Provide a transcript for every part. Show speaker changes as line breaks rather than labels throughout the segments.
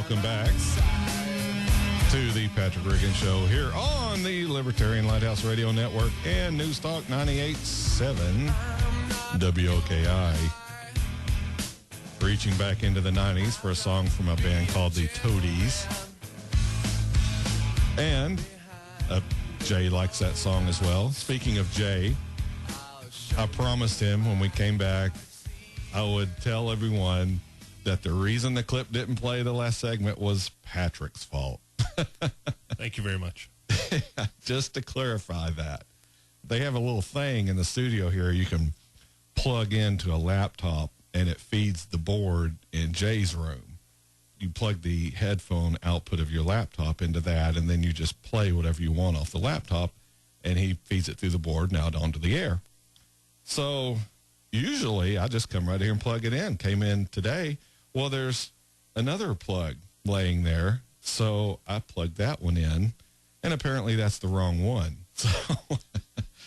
welcome back to the Patrick Regan Show here on the Libertarian Lighthouse Radio Network and News Talk 98.7 WOKI. Reaching back into the 90s for a song from a band called the Toadies. And Jay likes that song as well. Speaking of Jay, I promised him when we came back I would tell everyone that the reason the clip didn't play the last segment was Patrick's fault.
Thank you very much.
Just to clarify that. They have a little thing in the studio here you can plug into a laptop and it feeds the board in Jay's room. You plug the headphone output of your laptop into that and then you just play whatever you want off the laptop and he feeds it through the board and out onto the air. So usually I just come right here and plug it in. Came in today. Well, there's another plug laying there, so I plugged that one in, and apparently that's the wrong one. So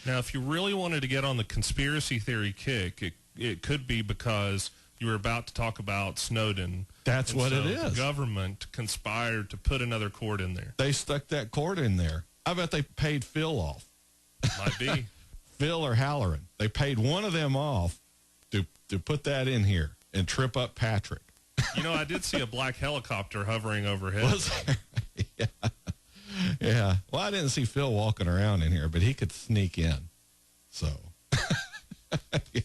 now, if you really wanted to get on the conspiracy theory kick, it could be because you were about to talk about Snowden.
That's what it is.
The government conspired to put another cord in there.
They stuck that cord in there. I bet they paid Phil off.
Might be.
Phil or Halloran. They paid one of them off to put that in here and trip up Patrick.
You know, I did see a black helicopter hovering overhead.
Was there? Yeah. Yeah. Well, I didn't see Phil walking around in here, but he could sneak in. So, yeah.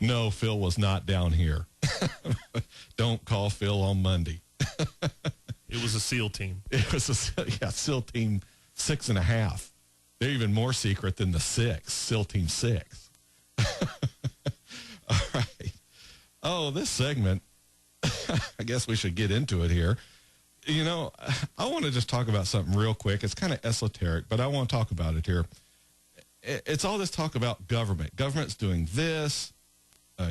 No, Phil was not down here. Don't call Phil on Monday.
It was a SEAL team.
It was SEAL Team 6.5. They're even more secret than the 6, SEAL Team 6. All right. Oh, this segment, I guess we should get into it here. You know, I want to just talk about something real quick. It's kind of esoteric, but I want to talk about it here. It's all this talk about government. Government's doing this.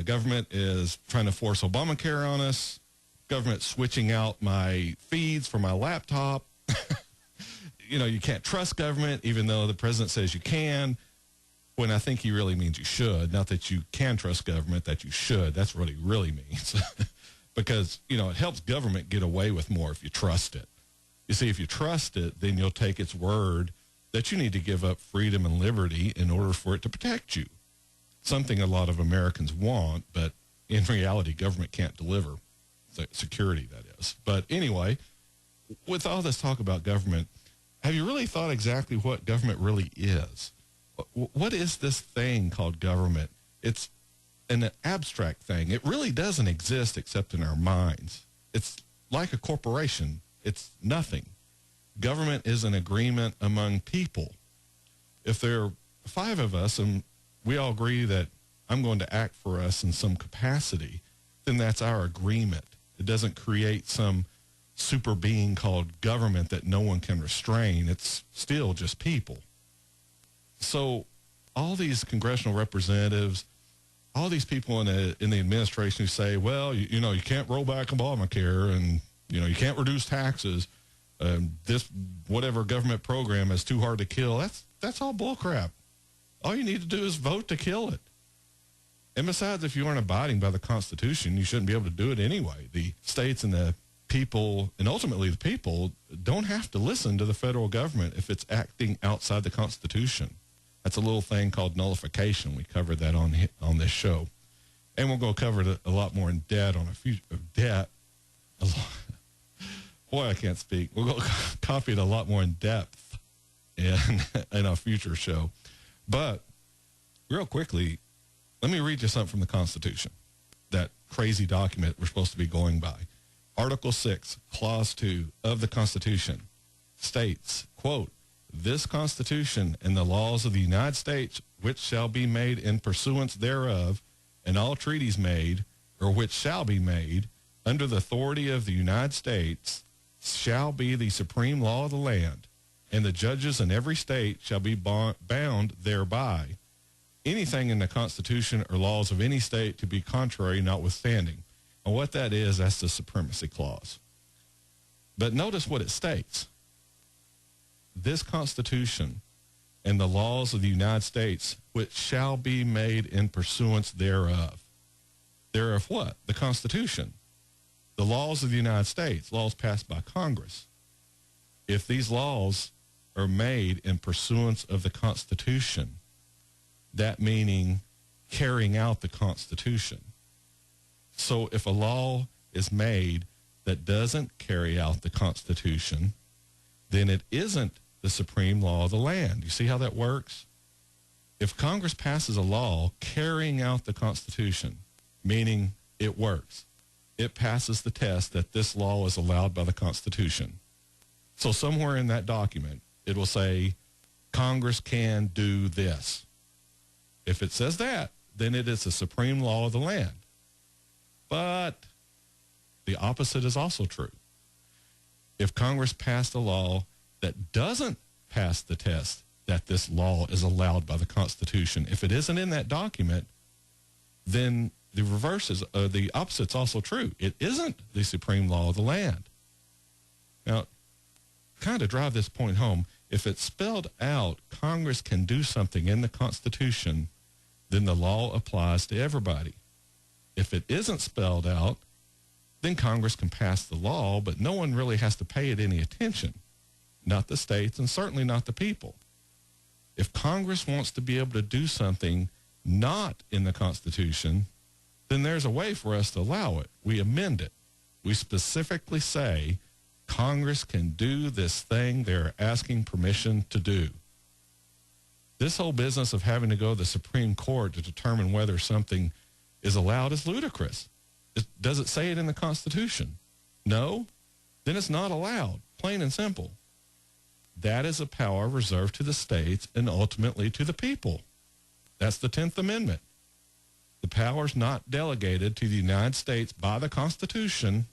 Government is trying to force Obamacare on us. Government switching out my feeds for my laptop. You know, you can't trust government, even though the president says you can, when I think he really means you should. Not that you can trust government, that you should. That's what he really means. Because, you know, it helps government get away with more if you trust it. You see, if you trust it, then you'll take its word that you need to give up freedom and liberty in order for it to protect you. Something a lot of Americans want, but in reality, government can't deliver. Security, that is. But anyway, with all this talk about government, have you really thought exactly what government really is? What is this thing called government? It's an abstract thing. It really doesn't exist except in our minds. It's like a corporation. It's nothing. Government is an agreement among people. If there are 5 of us and we all agree that I'm going to act for us in some capacity, then that's our agreement. It doesn't create some super being called government that no one can restrain. It's still just people. So all these congressional representatives, all these people in the administration who say, well, you know, you can't roll back Obamacare and, you know, you can't reduce taxes. This whatever government program is too hard to kill. That's all bullcrap. All you need to do is vote to kill it. And besides, if you aren't abiding by the Constitution, you shouldn't be able to do it anyway. The states and the people, and ultimately the people, don't have to listen to the federal government if it's acting outside the Constitution. That's a little thing called nullification. We covered that on this show. And we're going to cover it a lot more in depth on a future debt. Boy, I can't speak. We're going to copy it a lot more in depth in a future show. But real quickly, let me read you something from the Constitution, that crazy document we're supposed to be going by. Article 6, Clause 2 of the Constitution states, quote, this Constitution and the laws of the United States, which shall be made in pursuance thereof, and all treaties made, or which shall be made, under the authority of the United States, shall be the supreme law of the land, and the judges in every state shall be bound thereby. Anything in the Constitution or laws of any state to be contrary notwithstanding. And what that is, that's the supremacy clause. But notice what it states. This Constitution and the laws of the United States, which shall be made in pursuance thereof. Thereof what? The Constitution. The laws of the United States, laws passed by Congress, if these laws are made in pursuance of the Constitution, that meaning carrying out the Constitution. So if a law is made that doesn't carry out the Constitution, then it isn't the supreme law of the land. You see how that works? If Congress passes a law carrying out the Constitution, meaning it works, it passes the test that this law is allowed by the Constitution. So somewhere in that document, it will say, Congress can do this. If it says that, then it is the supreme law of the land. But the opposite is also true. If Congress passed a law that doesn't pass the test that this law is allowed by the Constitution, if it isn't in that document, then the reverse is, the opposite's also true. It isn't the supreme law of the land. Now, kind of drive this point home, if it's spelled out, Congress can do something in the Constitution, then the law applies to everybody. If it isn't spelled out, then Congress can pass the law, but no one really has to pay it any attention. Not the states and certainly not the people. If Congress wants to be able to do something not in the Constitution, then there's a way for us to allow it. We amend it. We specifically say Congress can do this thing they're asking permission to do. This whole business of having to go to the Supreme Court to determine whether something is allowed is ludicrous. Does it say it in the Constitution? No? Then it's not allowed, plain and simple. That is a power reserved to the states and ultimately to the people. That's the 10th Amendment. The powers not delegated to the United States by the Constitution,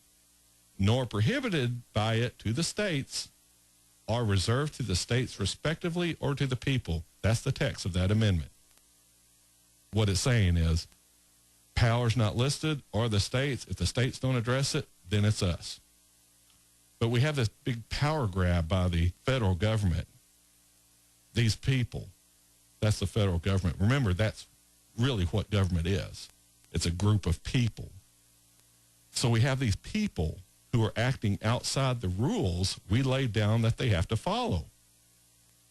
nor prohibited by it to the states, are reserved to the states respectively or to the people. That's the text of that amendment. What it's saying is, powers not listed are the states. If the states don't address it, then it's us. But we have this big power grab by the federal government. These people, that's the federal government. Remember, that's really what government is. It's a group of people. So we have these people who are acting outside the rules we laid down that they have to follow.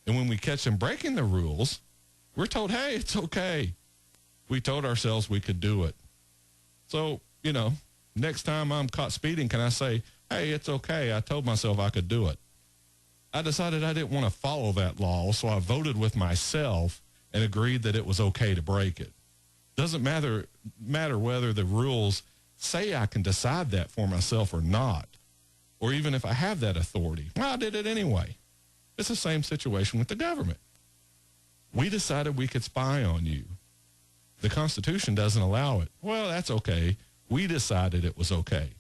And when we catch them breaking the rules, we're told, hey, it's okay. We told ourselves we could do it. So, next time I'm caught speeding, can I say, hey, it's okay. I told myself I could do it. I decided I didn't want to follow that law, so I voted with myself and agreed that it was okay to break it. Doesn't matter whether the rules say I can decide that for myself or not, or even if I have that authority. Well, I did it anyway. It's the same situation with the government. We decided we could spy on you. The Constitution doesn't allow it. Well, that's okay. We decided it was okay.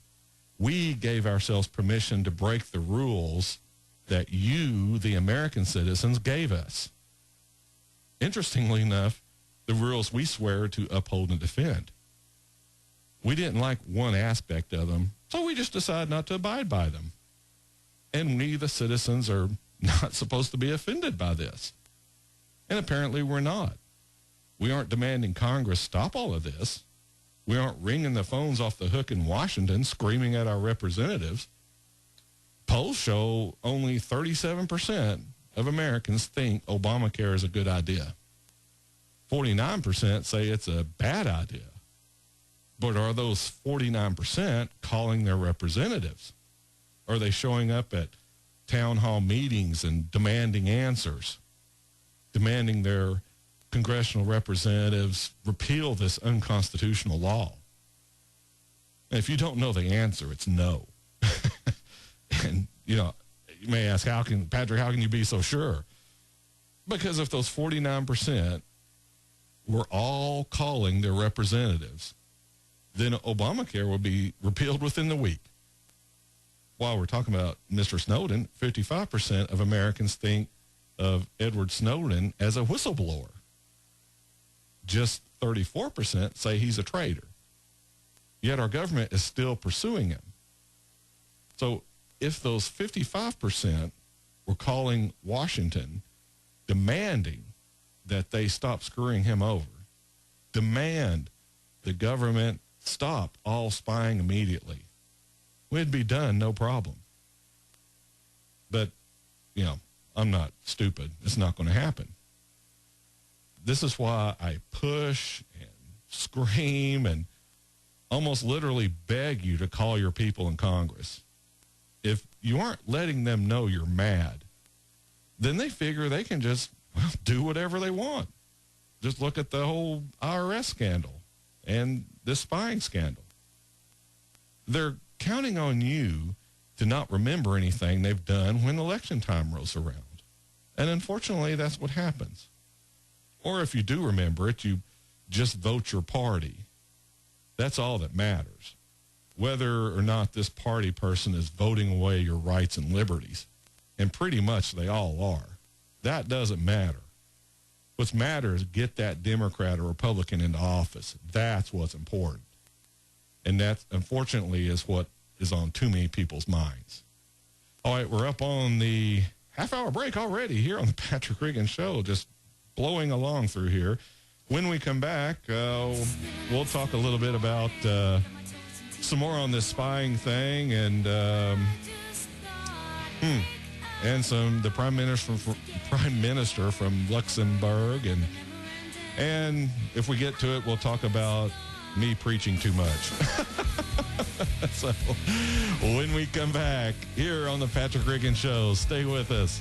We gave ourselves permission to break the rules that you, the American citizens, gave us. Interestingly enough, the rules we swear to uphold and defend. We didn't like one aspect of them, so we just decided not to abide by them. And we, the citizens, are not supposed to be offended by this. And apparently we're not. We aren't demanding Congress stop all of this. We aren't ringing the phones off the hook in Washington screaming at our representatives. Polls show only 37% of Americans think Obamacare is a good idea. 49% say it's a bad idea. But are those 49% calling their representatives? Are they showing up at town hall meetings and demanding answers, demanding their congressional representatives repeal this unconstitutional law? And if you don't know the answer, it's no. And, you may ask, Patrick, how can you be so sure? Because if those 49% were all calling their representatives, then Obamacare will be repealed within the week. While we're talking about Mr. Snowden, 55% of Americans think of Edward Snowden as a whistleblower. Just 34% say he's a traitor. Yet our government is still pursuing him. So if those 55% were calling Washington, demanding that they stop screwing him over, demand the government stop all spying immediately, we'd be done, no problem. But, I'm not stupid. It's not going to happen. This is why I push and scream and almost literally beg you to call your people in Congress. If you aren't letting them know you're mad, then they figure they can just do whatever they want. Just look at the whole IRS scandal and this spying scandal. They're counting on you to not remember anything they've done when election time rolls around. And unfortunately, that's what happens. Or if you do remember it, you just vote your party. That's all that matters. Whether or not this party person is voting away your rights and liberties. And pretty much they all are. That doesn't matter. What's matter is get that Democrat or Republican into office. That's what's important. And that, unfortunately, is what is on too many people's minds. All right, we're up on the half-hour break already here on the Patrick Regan Show, just blowing along through here. When we come back, we'll talk a little bit about some more on this spying thing and the Prime Minister from Luxembourg. And if we get to it, we'll talk about me preaching too much. So when we come back here on the Patrick Regan Show, stay with us.